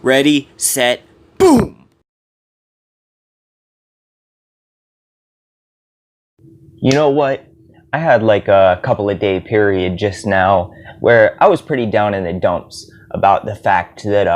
ready, set, boom! You know what? I had like a couple of day period just now where I was pretty down in the dumps about the fact that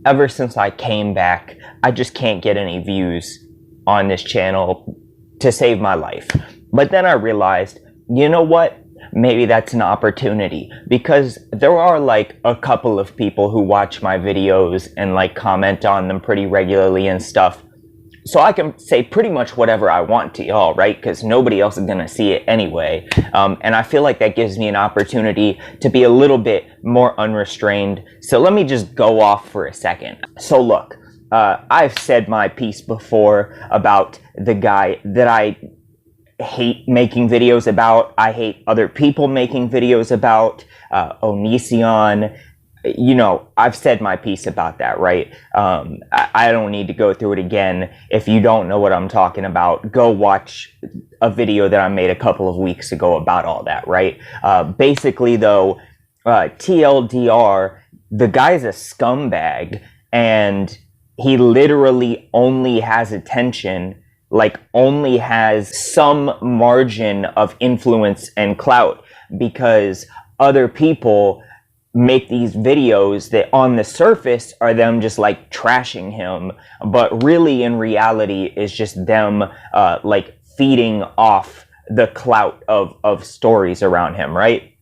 ever since I came back, I just can't get any views on this channel to save my life. But then I realized, you know what? Maybe that's an opportunity, because there are like a couple of people who watch my videos and like comment on them pretty regularly and stuff. So I can say pretty much whatever I want to y'all, right? Because nobody else is going to see it anyway. And I feel like that gives me an opportunity to be a little bit more unrestrained. So let me just go off for a second. So look, I've said my piece before about the guy that I hate making videos about. I hate other people making videos about, Onision. You know, I've said my piece about that, right? I don't need to go through it again. If you don't know what I'm talking about, go watch a video that I made a couple of weeks ago about all that, right? Basically, though, TLDR, the guy's a scumbag, and he literally only has attention, like only has some margin of influence and clout because other people make these videos that on the surface are them just like trashing him, but really in reality is just them like feeding off the clout of stories around him, right?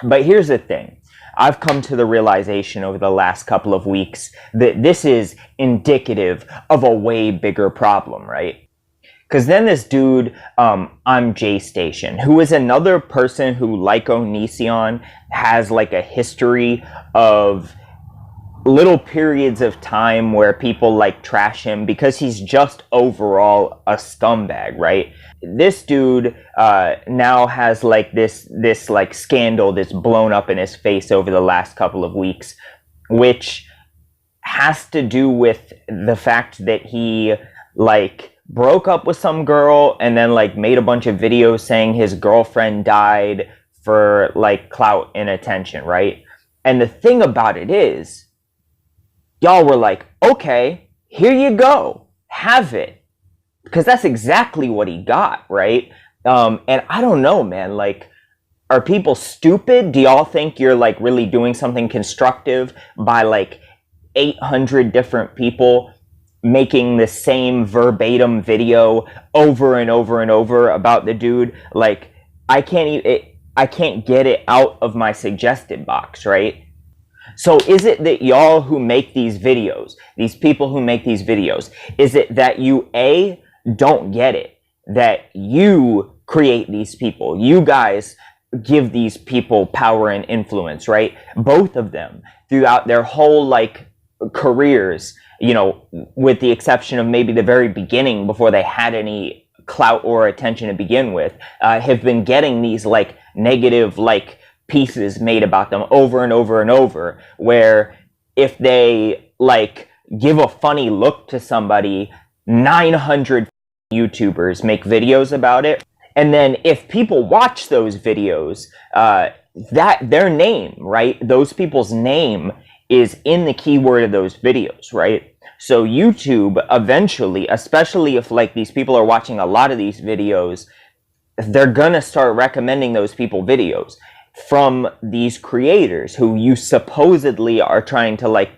But here's the thing. I've come to the realization over the last couple of weeks that this is indicative of a way bigger problem, right? Because then this dude, Im Jaystation, who is another person who, like Onision, has like a history of little periods of time where people like trash him because he's just overall a scumbag, right? This dude now has like this like scandal that's blown up in his face over the last couple of weeks, which has to do with the fact that he like broke up with some girl and then like made a bunch of videos saying his girlfriend died for like clout and attention, right? And the thing about it is, y'all were like, okay, here you go, have it, because that's exactly what he got, right? And I don't know, man, like, are people stupid? Do y'all think you're like really doing something constructive by like 800 different people making the same verbatim video over and over and over about the dude? Like, I can't get it out of my suggested box, right? So is it that y'all who make these videos, these people who make these videos, is it that you A, don't get it, that you create these people, you guys give these people power and influence, right? Both of them throughout their whole like careers, you know, with the exception of maybe the very beginning before they had any clout or attention to begin with, have been getting these like negative like pieces made about them over and over and over, where if they like give a funny look to somebody, 900 YouTubers make videos about it. And then if people watch those videos, that their name, right? Those people's name is in the keyword of those videos, right? So YouTube eventually, especially if like these people are watching a lot of these videos, they're gonna start recommending those people videos from these creators who you supposedly are trying to like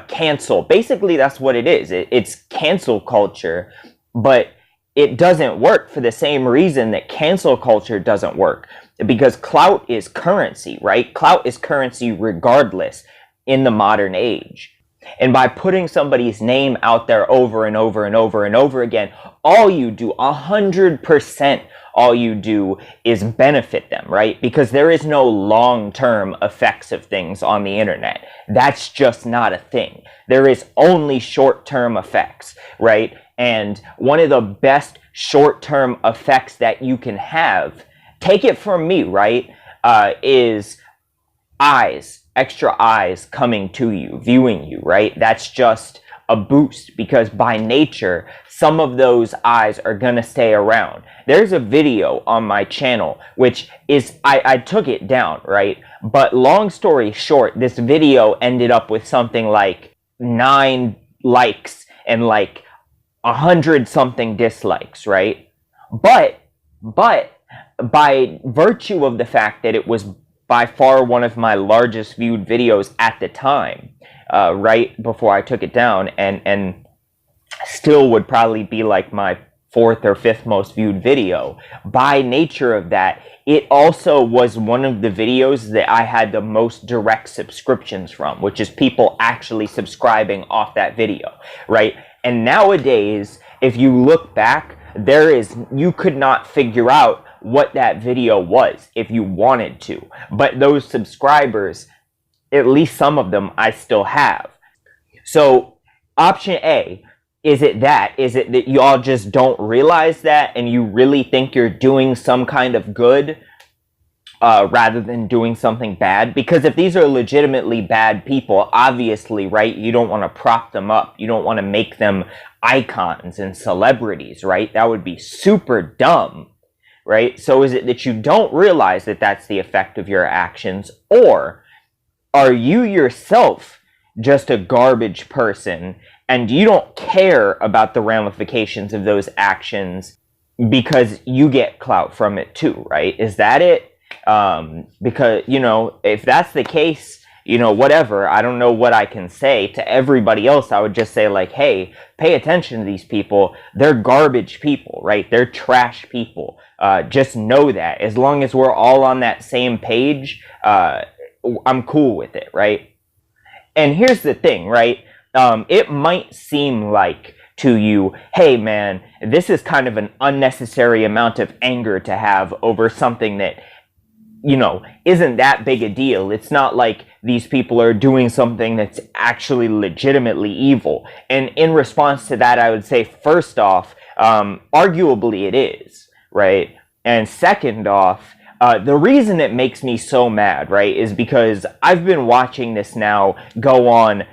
cancel. Basically, that's what it is. It's cancel culture, but it doesn't work for the same reason that cancel culture doesn't work, because clout is currency, right? Clout is currency regardless in the modern age. And by putting somebody's name out there over and over and over and over again, all you do, 100%, all you do is benefit them, right? Because there is no long-term effects of things on the internet. That's just not a thing. There is only short-term effects, right? And one of the best short-term effects that you can have, take it from me, right, is eyes. Extra eyes coming to you, viewing you, right? That's just a boost, because by nature, some of those eyes are gonna stay around. There's a video on my channel, which is, I took it down, right? But long story short, this video ended up with something like 9 likes and like 100 something dislikes, right? But by virtue of the fact that it was by far one of my largest viewed videos at the time, right before I took it down, and still would probably be like my 4th or 5th most viewed video, by nature of that, it also was one of the videos that I had the most direct subscriptions from, which is people actually subscribing off that video, right? And nowadays, if you look back, you could not figure out what that video was if you wanted to. But those subscribers, at least some of them, I still have. So, option A, is it that y'all just don't realize that and you really think you're doing some kind of good rather than doing something bad? Because if these are legitimately bad people, obviously, right, you don't want to prop them up. You don't want to make them icons and celebrities, right? That would be super dumb, right? So is it that you don't realize that that's the effect of your actions, or are you yourself just a garbage person and you don't care about the ramifications of those actions because you get clout from it too, right? Is that it? Because, you know, if that's the case, you know, whatever, I don't know what I can say. To everybody else, I would just say, like, hey, pay attention to these people. They're garbage people, right? They're trash people. Just know that. As long as we're all on that same page, I'm cool with it, right? And here's the thing, right? It might seem like to you, hey man, this is kind of an unnecessary amount of anger to have over something that, you know, isn't that big a deal. It's not like these people are doing something that's actually legitimately evil. And in response to that, I would say, first off, arguably it is, right? And second off, the reason it makes me so mad, right, is because I've been watching this now go on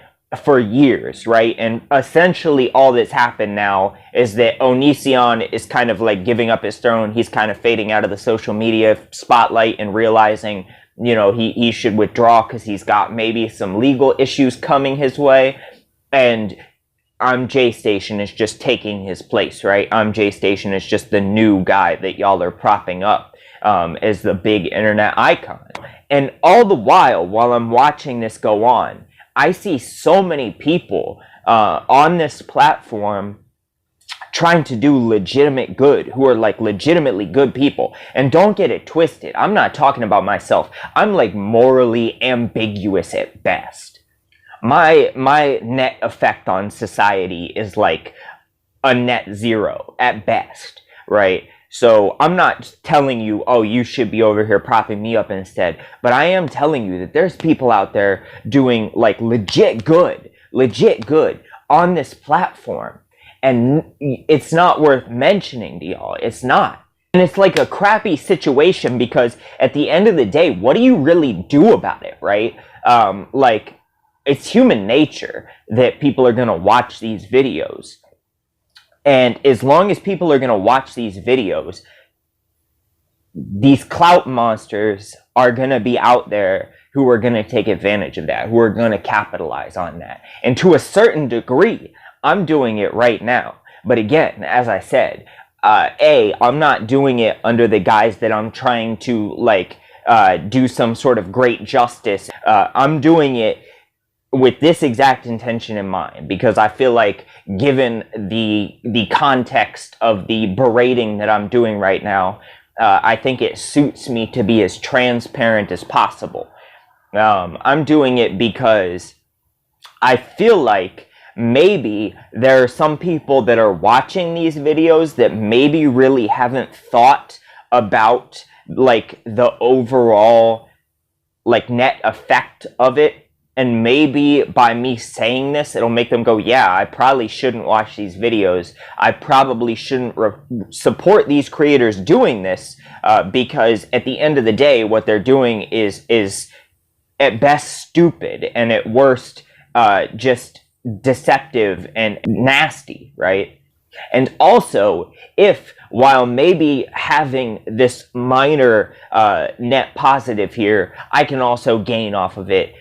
for years, right? And essentially all that's happened now is that Onision is kind of like giving up his throne. He's kind of fading out of the social media spotlight and realizing, you know, he should withdraw because he's got maybe some legal issues coming his way. And Im Jaystation is just taking his place, right? Im Jaystation is just the new guy that y'all are propping up as the big internet icon. And all the while I'm watching this go on, I see so many people on this platform trying to do legitimate good, who are like legitimately good people. And don't get it twisted. I'm not talking about myself. I'm like morally ambiguous at best. My net effect on society is like a net zero at best, right? So I'm not telling you, oh, you should be over here propping me up instead. But I am telling you that there's people out there doing like legit good on this platform. And it's not worth mentioning to y'all. It's not. And it's like a crappy situation because at the end of the day, what do you really do about it, right? Like, it's human nature that people are going to watch these videos. And as long as people are going to watch these videos, these clout monsters are going to be out there who are going to take advantage of that, who are going to capitalize on that. And to a certain degree, I'm doing it right now. But again, as I said, I'm not doing it under the guise that I'm trying to, like, do some sort of great justice. I'm doing it with this exact intention in mind, because I feel like, given the context of the berating that I'm doing right now, I think it suits me to be as transparent as possible. I'm doing it because I feel like maybe there are some people that are watching these videos that maybe really haven't thought about like the overall like net effect of it. And maybe by me saying this, it'll make them go, yeah, I probably shouldn't watch these videos. I probably shouldn't support these creators doing this because at the end of the day, what they're doing is at best stupid and at worst just deceptive and nasty, right? And also, if while maybe having this minor net positive here, I can also gain off of it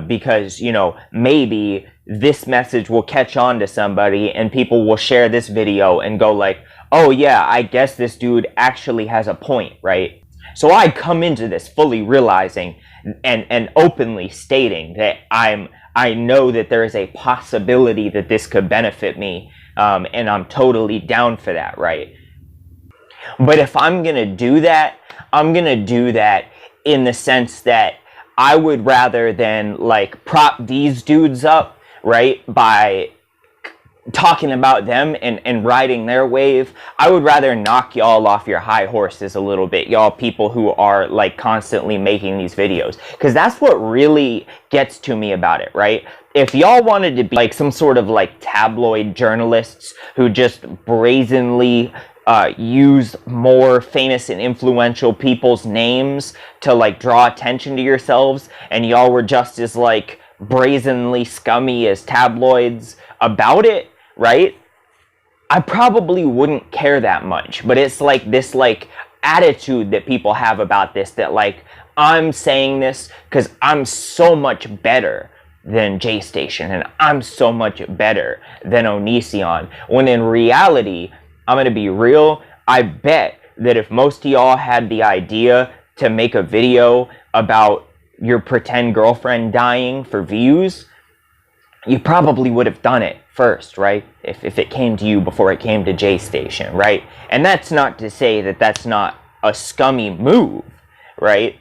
because, you know, maybe this message will catch on to somebody and people will share this video and go like, oh yeah, I guess this dude actually has a point, right? So I come into this fully realizing and openly stating that I know that there is a possibility that this could benefit me, and I'm totally down for that, right? But if I'm gonna do that, I'm gonna do that in the sense that I would rather than like prop these dudes up, right, by talking about them and riding their wave, I would rather knock y'all off your high horses a little bit, y'all people who are like constantly making these videos, because that's what really gets to me about it, right? If y'all wanted to be like some sort of like tabloid journalists who just brazenly use more famous and influential people's names to like draw attention to yourselves, and y'all were just as like brazenly scummy as tabloids about it, right? I probably wouldn't care that much. But it's like this like attitude that people have about this, that like I'm saying this because I'm so much better than Jaystation and I'm so much better than Onision, when in reality, I'm gonna be real, I bet that if most of y'all had the idea to make a video about your pretend girlfriend dying for views, you probably would have done it first, right? If it came to you before it came to Jaystation, right? And that's not to say that that's not a scummy move, right?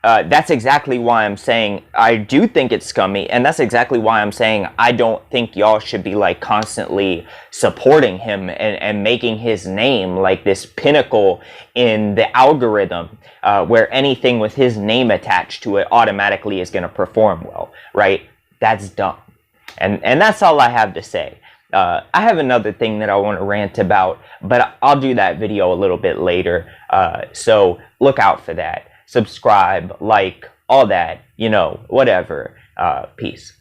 That's exactly why I'm saying I do think it's scummy, and that's exactly why I'm saying I don't think y'all should be like constantly supporting him and making his name like this pinnacle in the algorithm, where anything with his name attached to it automatically is going to perform well, right? That's dumb. And that's all I have to say. I have another thing that I want to rant about, but I'll do that video a little bit later. So look out for that. Subscribe, like, all that, you know, whatever. Peace.